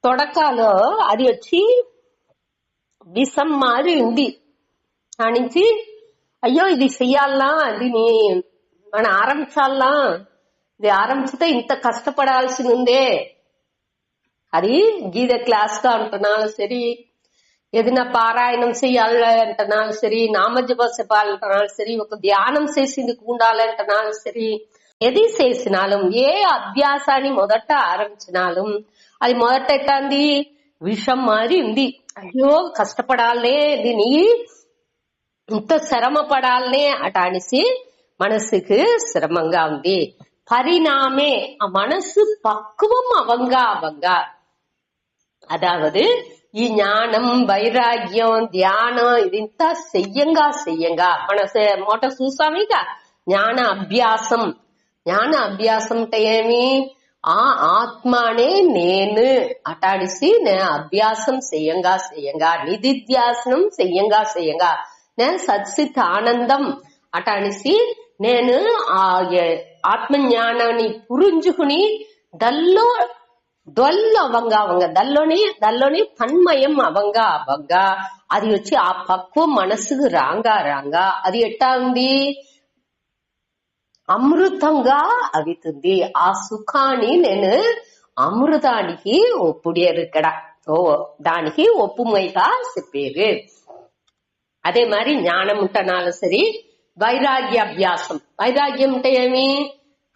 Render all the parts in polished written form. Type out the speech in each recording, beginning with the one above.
తొడకాలో అది వచ్చి విషం మారి ఉంది కానించి అయ్యో ఇది చెయ్యాలా దీని మనం ఆరంభించాలా ఇది ఆరంభిస్తే ఇంత కష్టపడాల్సి ఉందే అది గీத క్లాస్ గా అంటున్నాను సరి ఏదైనా పారాయణం చెయ్యాలంటున్నాను సరి నామజప చెప్పాలంటున్నాను సరి ఒక ధ్యానం చేసింది ఉండాలంటున్నాను సరి ఏది చేసినాலும் ఏ అభ్యాసాన్ని మొదట ఆరంభించినాலும் అది మొదట ఎట్టాంది విషం మారి ఉంది అయ్యో కష్టపడాలే దీని ఇంత శ్రమ పడాలనే అట అనేసి మనసుకు శ్రమంగా ఉంది పరిణామే ఆ మనసు பக்குவம் அவங்க அதாவது ஞானம் வைராగ్యం ధ్యానం ఇదంతా చెయ్యంగా మన మోట చూసామిగా జ్ఞాన అభ్యాసం అంటే ఏమి ఆ ఆత్మనే నేను అటాడిసి అభ్యాసం చెయ్యంగా నిధిధ్యాసనం చెయ్యంగా నేను సత్సిత్ ఆనందం అటాడిసి నేను ఆ ఆత్మజ్ఞానాన్ని పురించుకుని దొల్లు అవంగా దల్లోని తన్మయం అవంగా అది వచ్చి ఆ పక్వం మనసుకు రాంగా అది ఎట్టా ఉంది అమృతంగా అవుతుంది ఆ సుఖాన్ని నేను అమృతానికి ఒప్పుడారు ఇక్కడ దానికి ఒప్పుమైగా చెప్పారు అదే మరి జ్ఞానం ఉంటనాలు సరి వైరాగ్యాభ్యాసం వైరాగ్యం అంటే ఏమి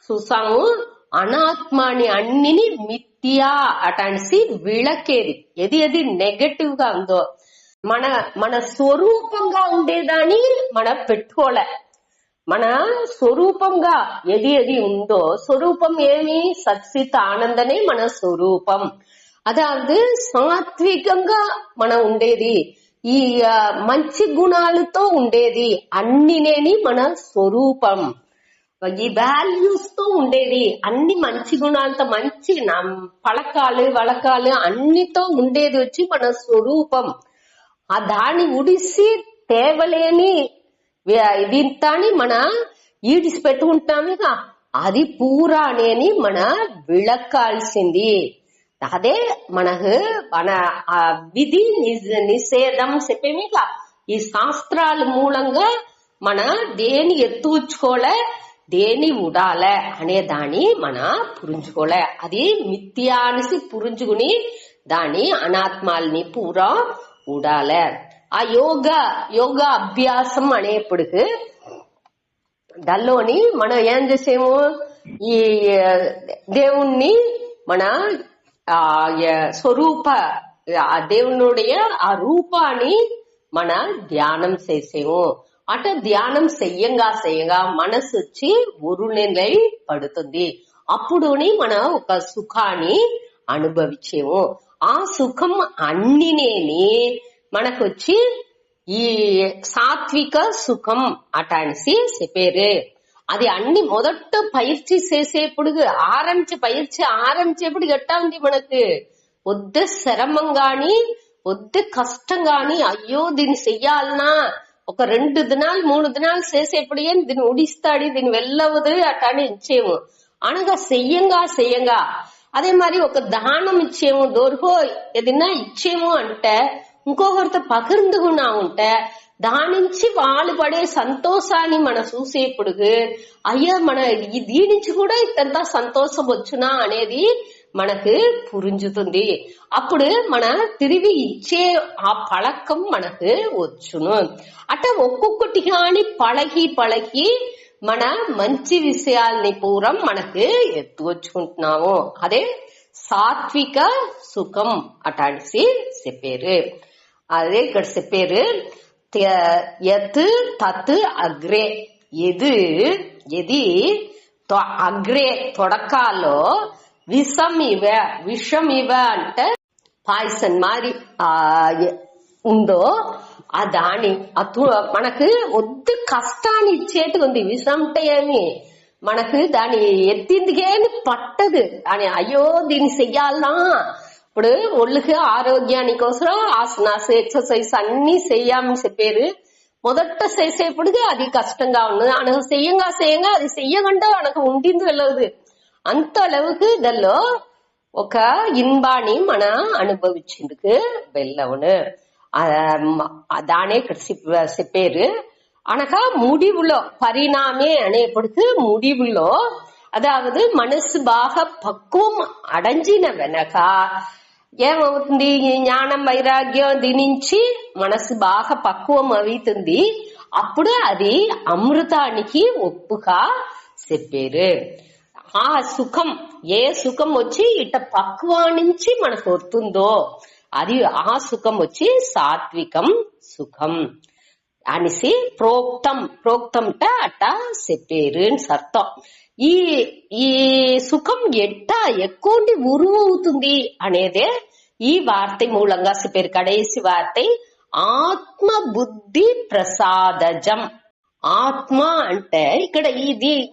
చూసాము అనాత్మాని అన్నిని మిథ్యా అటాన్సి విళకేది ఏది నెగటివ్ గా ఉందో మన స్వరూపంగా ఉండేదాన్ని మనం పెట్టుకోలే మన స్వరూపంగా ఏది ఉందో స్వరూపం ఏమి సత్సిత్ ఆనందనే మన స్వరూపం అதாவது సాత్వికంగా మనం ఉండేది ఈ మంచి గుణాలతో ఉండేది అన్నినేని మన స్వరూపం ఈ వాల్యూస్ తో ఉండేది అన్ని మంచి గుణాలతో మంచి పలకాలు అన్నితో ఉండేది వచ్చి మన స్వరూపం ఆ దాన్ని ఉడిసి తేవలేని దీంతాని మన ఈడిసి పెట్టుకుంటామేగా అది పూరానేని మన విళక్కాల్సింది అదే మనకు మన విధి నిషేధం చెప్పేమిగా ఈ శాస్త్రాల మూలంగా మన దేని ఎత్తుకోలే దేని ఉడాలే అనే దాన్ని మన పురించుకోలే అది మిథ్యానిసి పురించుకుని దాని అనాత్మాల్ని పూరా ఉడాలే ఆ యోగ అభ్యాసం అనేప్పటికి దానిలోని మనం ఏం చేసేము ఈ దేవుణ్ణి మన స్వరూప ఆ దేవునుடைய ఆ రూపాన్ని మన ధ్యానం చేసేము అట ధ్యానం చెయ్యంగా మనసు వచ్చి ఉరునిలై పడుతుంది అప్పుడుని మన ఒక సుఖాన్ని అనుభవించేము ఆ సుఖం అన్నినేని మనకొచ్చి ఈ సాత్విక సుఖం అటాన్సి చెప్పారు అది అన్ని మొదట పயிற்சி చేసేప్పుడు ఆరంభించేప్పుడు ఎట్టా ఉంది మనకు వద్ద శ్రమం గాని వద్ద కష్టం గాని అయ్యో దీన్ని చెయ్యాలనా ఒక 2 దినాలు 3 దినాలు చేసేప్పుడు ఏం దీన్ని ఉడిస్తాడు దీన్ని వెళ్ళవదు అటాని ఇచ్చేము అనగా చెయ్యంగా అదే మరి ఒక దానం ఇచ్చేము దోర్హో ఏదైనా ఇచ్చేము అంటే ఇంకొకరితో పகிர்ந்துకున్నా ఉంటే దాని నుంచి వాళ్ళు పడే సంతోషాన్ని మనం చూసేప్పుడు అయ్యా మన దీని నుంచి కూడా ఇంత సంతోషం వచ్చునా అనేది మనకు పురించుతుంది అప్పుడు మన తిరిగి ఇచ్చే ఆ పళకం మనకు వచ్చును అట ఒక్కొక్కటి కాని పళకి మన మంచి విషయాల్ని పూరం మనకు ఎత్తుకొచ్చుకుంటున్నాము అదే సాత్విక సుఖం అటాన్సి చెప్పారు అదే ఇక్కడ చెప్పారు యత్ తత్ అగ్రే ఏది అగ్రే తొడకాలో విషం ఇవ అంటే పాయసం మారి ఉందో ఆ దాని మనకు వద్దు కష్టాన్ని ఇచ్చేట్టుగా ఉంది విషం అంటే ఏమి మనకు దాని ఎత్తిందికేమి పట్టదు అని అయ్యో దీన్ని చెయ్యాలనా ఇప్పుడు ఒళ్ళుకి ఆరోగ్యాని కోసం ఆసనాస్ ఎక్సర్సైజ్ అన్ని చెయ్యామని చెప్పారు మొదట చేసేప్పుడు అది కష్టంగా ఉన్నది అనకు చెయ్యంగా అది చెయ్యకుండా అనకు ఉంటుంది వెళ్ళదు అంత அளவுக்கு దానిలో ఒక ఇన్బాని మన అనుభవించేందుకు వెళ్ళవును. దానే ఇక్కడ చెప్పారు. అనగా முடிவுలో పరిణామే అనేప్పటికి முடிவுలో, అదావదు మనసు బాగా పక్వం అడంజిన వెనక ఏమవుతుంది, ఈ జ్ఞానం వైరాగ్యం దినించి మనసు బాగా పక్వం అవుతుంది. అప్పుడు అది అమృతానికి ఒప్పుగా చెప్పారు. ఆ సుఖం, ఏ సుఖం వచ్చి ఇట పక్వా నుంచి మనకు వస్తుందో అది ఆ సుఖం వచ్చి సాత్వికం సుఖం అనేసి ప్రోక్తంట అట్ట చెప్పారు అని అర్థం. ఈ సుఖం ఎట్టా ఎక్కువ ఉరువవుతుంది అనేదే ఈ వార్త మూలంగా చెప్పారు. కడేసి వార్త ఆత్మ బుద్ధి ప్రసాదజం. ఆత్మ అంటే ఇక్కడ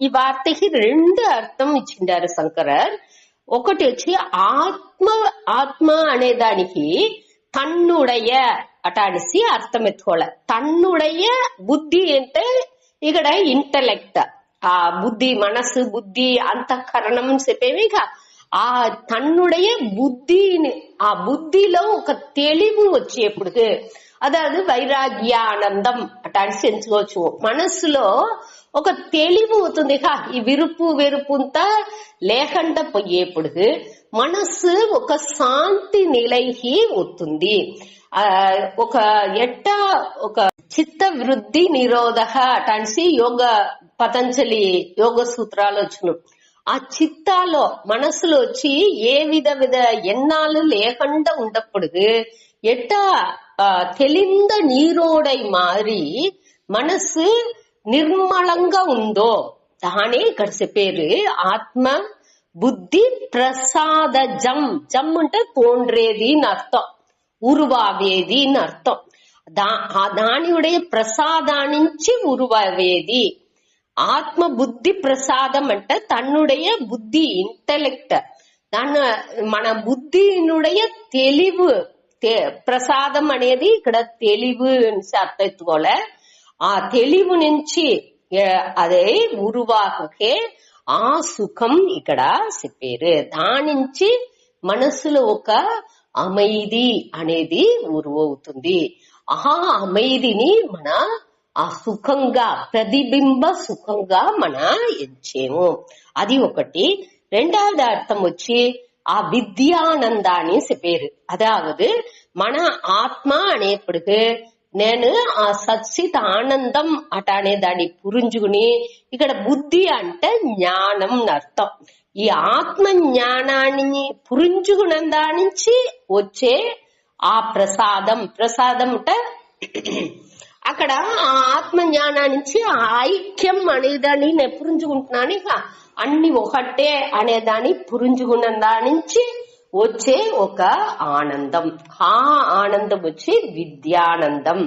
ఈ వార్తకి రెండు అర్థం ఇచ్చిండారు శంకరర్. ఒకటి వచ్చి ఆత్మ అనే దానికి తన్నుడయ అట అనేసి అర్థం ఎత్తుకోవాలి. తన్నుడయ బుద్ధి అంటే ఇక్కడ ఇంటలెక్ట్, ఆ బుద్ధి, మనసు, బుద్ధి, అంతఃకరణం చెప్పేవి. ఇక ఆ తన్నుడయ బుద్ధిని, ఆ బుద్ధిలో ఒక తెలివి వచ్చేప్పుడు అదాదు వైరాగ్యానందం అటాన్ని సెంచుకోవచ్చు. మనస్సులో ఒక తెలివి అవుతుంది. ఈ విరుపు వెరుపుంతా లేకుండా పోయేప్పుడు మనస్సు ఒక శాంతి నిలైకి వస్తుంది. ఒక ఒక చిత్త వృద్ధి నిరోధ అటాన్సి యోగ పతంజలి యోగ సూత్రాలు వచ్చును. ఆ చిత్తాలో మనసులో వచ్చి ఏ విధ ఎన్నాళ్ళు లేకుండా ఉండప్పుడు ఎట్టా తెలింద నీరోడై మారి మనసు నిర్మలంగా ఉందో దానే ఇక్కడ చెప్పారు ఆత్మ బుద్ధి ప్రసాద జం. జమ్ అంటే తోండ్రేది అని అర్థం, ఉరువావేది అని అర్థం. దానియుடைய ప్రసాదానించి ఉరువావేది. ఆత్మ బుద్ధి ప్రసాదం అంటే తన్నుடைய బుద్ధి ఇంటెలెక్ట్, దాని మన బుద్ధినుடைய తెలివు. ప్రసాదం అనేది ఇక్కడ తెలివు అర్థం ఎత్తుకోలే. ఆ తెలివు నుంచి అదే ఉరువాకే ఆ సుఖం ఇక్కడ చెప్పారు. దానించి మనసులో ఒక అమైది అనేది ఉరువవుతుంది. ఆ అమైదిని మన ఆ సుఖంగా ప్రతిబింబ సుఖంగా మన ఎంచేము. అది ఒకటి. రెండవది అర్థం వచ్చి ఆ విద్యానందాన్ని చెప్పారు. అదావదు మన ఆత్మ అనేప్పటికి నేను ఆ సత్సిత ఆనందం అట అనే దాన్ని పురించుకుని, ఇక్కడ బుద్ధి అంటే జ్ఞానం అర్థం. ఈ ఆత్మ జ్ఞానాన్ని పురించుకున్న దాని నుంచి వచ్చే ఆ ప్రసాదం అంటే అక్కడ ఆ ఆత్మ జ్ఞానానికి ఐక్యం అనేదాన్ని నేను పురించుకుంటున్నాను. ఇక అన్ని ఒకటే అనేదాన్ని పురించుకున్న దాని నుంచి వచ్చే ఒక ఆనందం. ఆ ఆనందం వచ్చి విద్యానందం.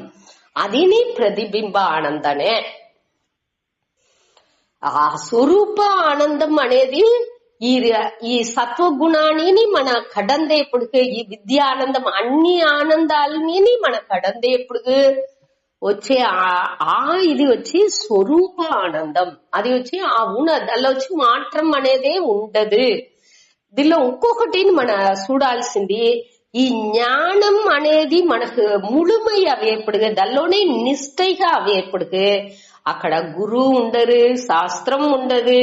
అదిని ప్రతిబింబ ఆనందనే. ఆ స్వరూప ఆనందం అనేది ఈ సత్వగుణాన్ని మన కడందేపుడుకు, ఈ విద్యానందం అన్ని ఆనందాలని మన కడందేపుడుకు వచ్చే ఇది వచ్చి స్వరూప ఆనందం. అది వచ్చి ఆ దానిలో వచ్చి మాత్రం అనేదే ఉండదు. దీనిలో ఇంకొకటి మన చూడాల్సింది, ఈ జ్ఞానం అనేది మనకు ముழுமை అవేపుడుకు, దానిలోనే నిష్టగా అవేపుడుకు అక్కడ గురువు ఉండరు, శాస్త్రం ఉండదు,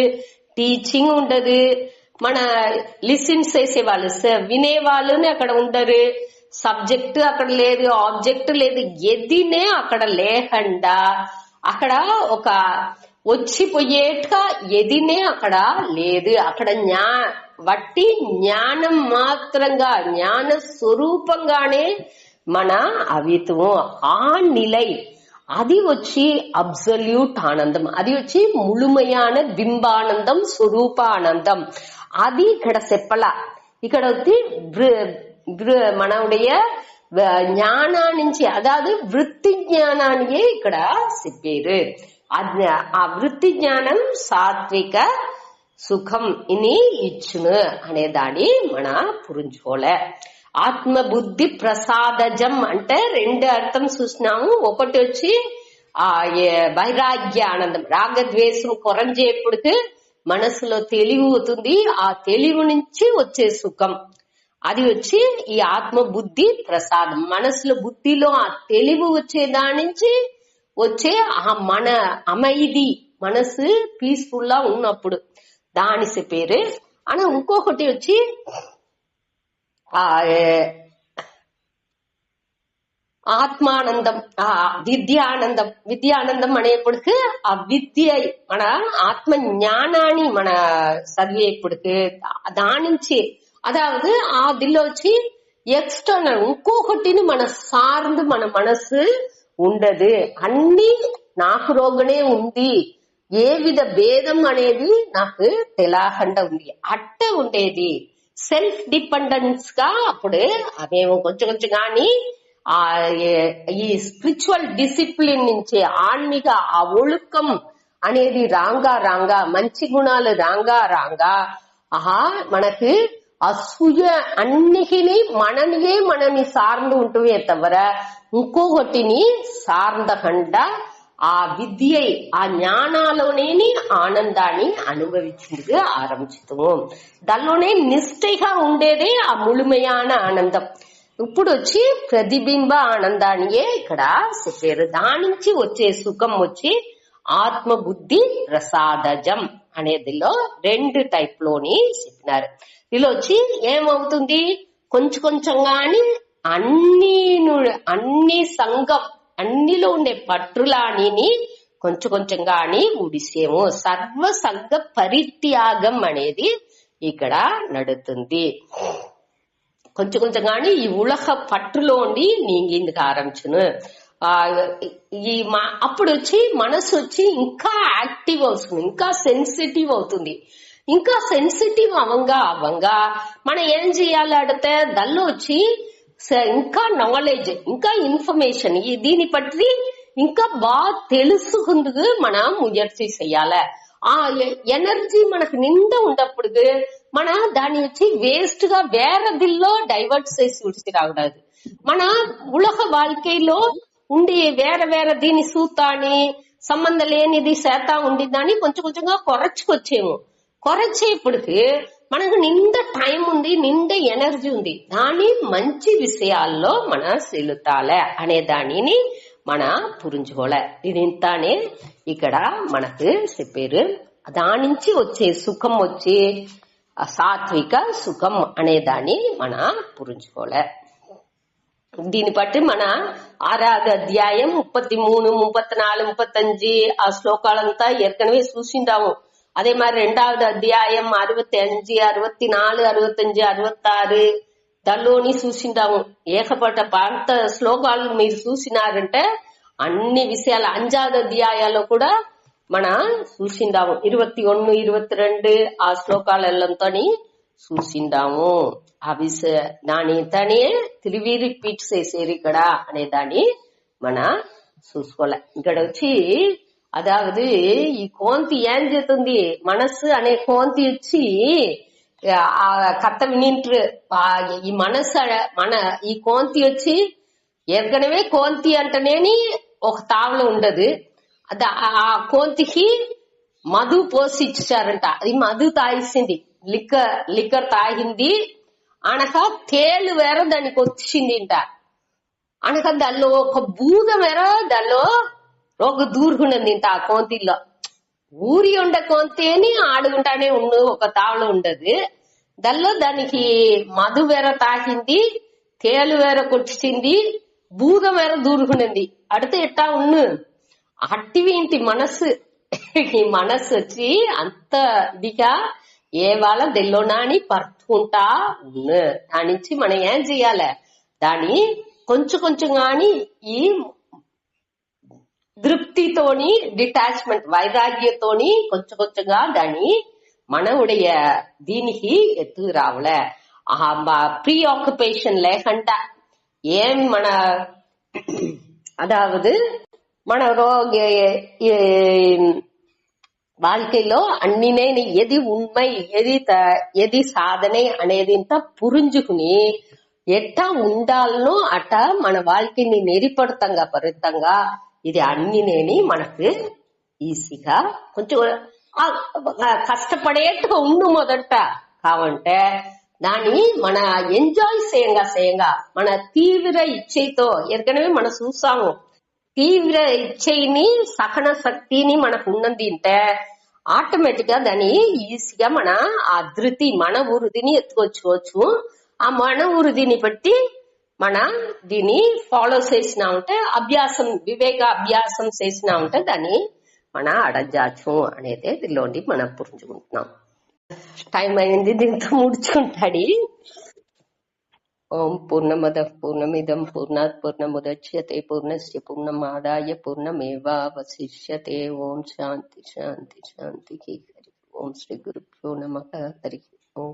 టీచింగ్ ఉండదు, మన లిసన్ చేసే వాళ్ళు వినే వాళ్ళని అక్కడ ఉండరు, సబ్జెక్ట్ అక్కడ లేదు, ఆబ్జెక్ట్ లేదు, ఎదినే అక్కడ లేకుండా అక్కడ ఒక వచ్చిపోయేట్టుగా ఎదినే అక్కడ లేదు. అక్కడ వట్టి జ్ఞానం మాత్రంగా, జ్ఞాన స్వరూపంగానే మన అవిత్వం. ఆ నిలై అది వచ్చి అబ్సల్యూట్ ఆనందం, అది వచ్చి ముழுமையான బింబానందం, స్వరూపానందం. అది ఇక్కడ చెప్పల. ఇక్కడ వచ్చి మనవుடைய జ్ఞానానికి, అదాదు వృత్తి జ్ఞానానికే ఇక్కడ చెప్పారు. ఆ వృత్తి జ్ఞానం సాత్విక సుఖం ఇని ఇచ్చును అనే దాన్ని మన పురించుకోలే. ఆత్మ బుద్ధి ప్రసాదజం అంటే రెండు అర్థం చూసినాము. ఒకటి వచ్చి ఆ వైరాగ్య ఆనందం, రాగద్వేషం కొరంజేపుడుకు మనసులో తెలివి అవుతుంది. ఆ తెలివి నుంచి వచ్చే సుఖం అది వచ్చి ఈ ఆత్మ బుద్ధి ప్రసాదం. మనసులో బుద్ధిలో ఆ తెలివి వచ్చే దాని నుంచి వచ్చే ఆ మన அமைதி మనసు పీస్ఫుల్ గా ఉన్నప్పుడు దాని పేరు. అని ఇంకొకటి వచ్చి ఆ ఆత్మానందం, విద్యానందం అనేప్పటికి ఆ విద్య మన ఆత్మ ஞானாన్ని మన చదివేప్పటికి దాని నుంచి அதாவது அதில் వచ్చి ఎక్స్టర్నల్ ఇంకొకటిని మన సార్ந்து మన మనసు ఉండదు. అన్ని నాకు రోగనే ఉంది, ఏ విధ భేదం అనేది నాకు తెలాకుండా ఉంది అట్ట ఉండేది. సెల్ఫ్ డిపెండెన్స్ గా అప్పుడు మేము కొంచెం కొంచెం కానీ ఆ ఈ స్పిరిచువల్ డిసిప్లిన్ నుంచి ఆన్మీక ఆ ఒழுக்கம் అనేది రాంగా మంచి గుణాలు రాంగా మనకు అసూయ అన్నిటినీ మనని సార్ந்து ఉంటువే తవర ఇంకొకటిని సార్ందకుండా ఆ విద్య ఆ జ్ఞానాలోనే ఆనందాన్ని అనుభవించేది ఆరంభిస్తాము. దానిలోనే నిష్ఠగా ఉండేదే ఆ ముழுமையான ఆనందం. ఇప్పుడు వచ్చి ప్రతిబింబ ఆనందానియే ఇక్కడ చెప్పారు. దాని నుంచి వచ్చే సుఖం వచ్చి ఆత్మ బుద్ధి ప్రసాదజం అనేదిలో 2 టైప్ లోని చెప్పినారు. ఇలా వచ్చి ఏమవుతుంది, కొంచెం కొంచెంగాని అన్ని సంఘం అన్నిలో ఉండే పట్టులాని కొంచెం కొంచెంగాని ఉడిసేము. సర్వ సంఘ పరిత్యాగం అనేది ఇక్కడ నడుతుంది. కొంచెం కొంచెం కానీ ఈ ఉలహ పట్టులోండి నీంగిందుకు ఆరంభించును. అప్పుడు వచ్చి మనసు వచ్చి ఇంకా యాక్టివ్ అవుతుంది, ఇంకా సెన్సిటివ్ అవుతుంది. ఇంకా సెన్సిటివ్ అవంగా మనం ఏం చేయాలి అడితే దానిలో వచ్చి ఇంకా నాలెడ్జ్ ఇంకా ఇన్ఫర్మేషన్ దీని పట్టి ఇంకా బాగా తెలుసుకుందుకు మనం ముయற்சி చెయ్యాలి. ఆ ఎనర్జీ మనకు నిండా ఉన్నప్పుడు మన దాన్ని వచ్చి వేస్ట్ గా వేరదిల్లో డైవర్ట్ చేసి విడిచిరాకూడదు. మన ఉలహ வாழ்க்கைలో ఉండి వేరే దీని సూతాని సంబంధం లేనిది శాత ఉండిద్దాన్ని కొంచెం కొంచెంగా కొరచేపటికి మనకు నిండా టైం ఉంది, నిండా ఎనర్జీ ఉంది. దాని మంచి విషయాల్లో మన సెలుతాలే అనే దానిని మన పురించుకోలే. దీనింతానే ఇక్కడ మనకు చెప్పారు. దాని నుంచి వచ్చే సుఖం వచ్చి సాత్విక సుఖం అనే దాన్ని మన పురించుకోలే. దీన్ని బట్టి మన 6వ అధ్యాయం 33, 34, 35 ఆ శ్లోకాలంతా ఏర్కనవే చూసిండాము. அதே மாதிரி 2வது అధ్యాయం 65, 64, 65, 66 దానిలోని చూసిండాము. ఏకపట పాంత శ్లోకాలు మీరు చూసినారంటే అన్ని విషయాలు 5వ అధ్యాయాల్లో కూడా మన చూసిండాము. 21, 22 ఆ శ్లోకాలంతో చూసిండాము. ఆ దాని తనే తిరిగి రిపీట్ చేసేది ఇక్కడ అనే దాన్ని మన చూసుకోలే. ఇక్కడ వచ్చి అదావది ఈ కోంతి ఏం చేస్తుంది, మనస్సు అనే కోంతి వచ్చి ఆ కథ వినింటారు. ఈ మనస్సు ఈ కోంతి వచ్చి ఏర్గనవే కోంతి అంటేనేని ఒక తావలో ఉండదు. ఆ కోంతికి మధు పోసి ఇచ్చారంట. అది మధు తాగిసింది, లిక్కర్ తాగింది. అనక తేలు వేర దానికి వచ్చిందింట. అనక దానిలో ఒక భూతం వేర దానిలో ఒక దూరుగుండింది ఆ కోంతిలో. ఊరి ఉండ కోంతి అని ఆడుకుంటానే ఒక తావలో ఉండదు. దానిలో దానికి మధు వేర తాగింది, తేలు వేర కొట్టింది, భూతం వేర దూరుగుండింది. అడితే ఎట్టా ఉన్ను అట్టివి ఇంటి మనస్సు. ఈ మనస్సు వచ్చి అంత ఇదిగా ఏ వాళ్ళ దెల్లోనాని పరుచుకుంటా ఉన్ను. దాని నుంచి మనం ఏం చెయ్యాలి, దాన్ని కొంచెం కొంచెం గాని ఈ తృప్తితోని డిటాచ్మెంట్ వైరాగ్యతోని కొంచెం కొంచెంగా దాన్ని మనవుடைய దీనికి ఎత్తు రావలే. ప్రీ ఆక్యుపేషన్ లేకుండా ఏం మన அதாவது మన வாழ்க்கைలో అన్నినే ఎది ఉண்மை ఎది సాధనే అనేది పురించుకుని ఎట్టా ఉండాలనో అట్ట మన வாழ்க்கைని నెరిపడతంగా పరితంగా ఇది అన్నినేని మనకు ఈజీగా కొంచెం కష్టపడేట్టుగా ఉండు మొదట కావంటే దాన్ని మన ఎంజాయ్ చేయంగా మన తీవ్ర ఇచ్చతో ఏற்கனவே మనం చూసాము. తీవ్ర ఇచ్చని సహన శక్తిని మనకు ఉన్నది అంటే ఆటోమేటిక్ గా దాన్ని ఈజీగా మన ఆ ధృతి మన వృద్ధిని ఎత్తుకొచ్చుకోవచ్చు. ఆ మన వృద్ధిని బట్టి మన దీన్ని ఫాలో చేసినా ఉంటే అభ్యాసం వివేక అభ్యాసం చేసినా ఉంటే దాన్ని మన అడజాచు అనేది దీనిలోండి మనం పురుచుకుంటున్నాం. టైం అయింది, దీంతో ముడుచుకుంటాడు. ఓం పూర్ణమద పూర్ణమిదం పూర్ణాత్ పూర్ణముదచ్యతే పూర్ణస్య పూర్ణమాదాయ పూర్ణమేవావశిష్యతే. ఓం శాంతి శాంతి శాంతి. ఓం శ్రీ గురుభ్యో నమః. హరి ఓం.